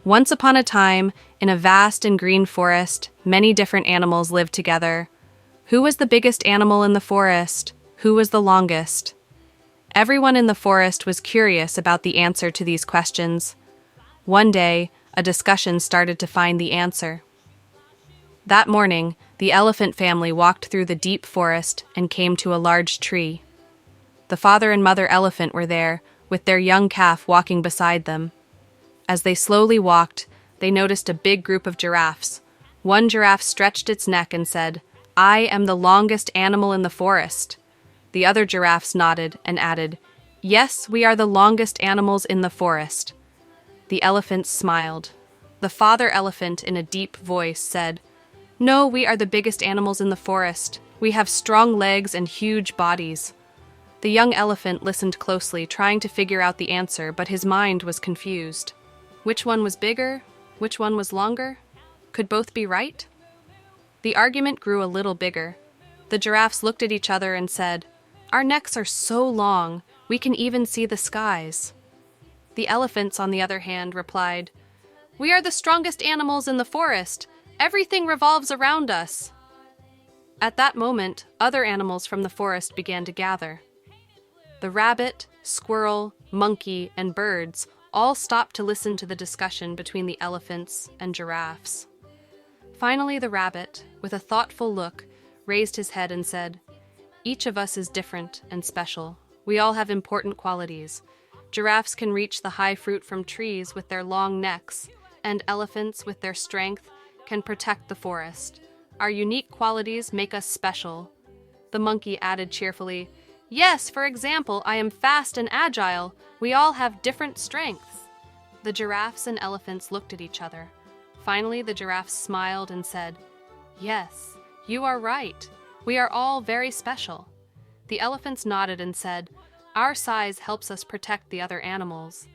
Once upon a time, in a vast and green forest, many different animals lived together. Who was the biggest animal in the forest? Who was the longest? Everyone in the forest was curious about the answer to these questions. One day, a discussion started to find the answer. That morning, the elephant family walked through the deep forest and came to a large tree. The father and mother elephant were there, with their young calf walking beside them. As they slowly walked, they noticed a big group of giraffes. One giraffe stretched its neck and said, "I am the longest animal in the forest." The other giraffes nodded and added, "Yes, we are the longest animals in the forest." The elephants smiled. The father elephant, in a deep voice, said, "No, we are the biggest animals in the forest. We have strong legs and huge bodies." The young elephant listened closely, trying to figure out the answer, but his mind was confused. Which one was bigger? Which one was longer? Could both be right? The argument grew a little bigger. The giraffes looked at each other and said, "Our necks are so long, we can even see the skies." The elephants, on the other hand, replied, "We are the strongest animals in the forest. Everything revolves around us." At that moment, other animals from the forest began to gather. The rabbit, squirrel, monkey, and birds all stopped to listen to the discussion between the elephants and giraffes. Finally, the rabbit, with a thoughtful look, raised his head and said, "Each of us is different and special. We all have important qualities. Giraffes can reach the high fruit from trees with their long necks, and elephants, with their strength, can protect the forest. Our unique qualities make us special." The monkey added cheerfully, "Yes, for example, I am fast and agile. We all have different strengths." The giraffes and elephants looked at each other. Finally, the giraffes smiled and said, "Yes, you are right. We are all very special." The elephants nodded and said, "Our size helps us protect the other animals,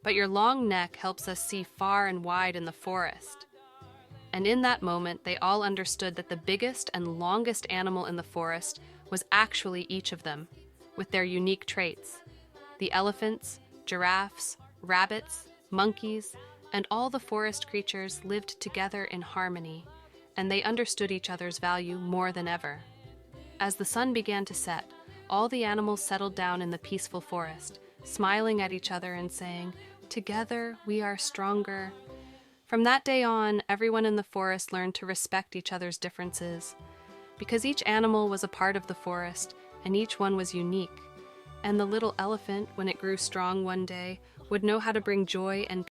but your long neck helps us see far and wide in the forest." And in that moment, they all understood that the biggest and longest animal in the forest was actually each of them, with their unique traits. The elephants, giraffes, rabbits, monkeys, and all the forest creatures lived together in harmony, and they understood each other's value more than ever. As the sun began to set, all the animals settled down in the peaceful forest, smiling at each other and saying, "Together we are stronger." From that day on, everyone in the forest learned to respect each other's differences, because each animal was a part of the forest, and each one was unique. And the little elephant, when it grew strong one day, would know how to bring joy and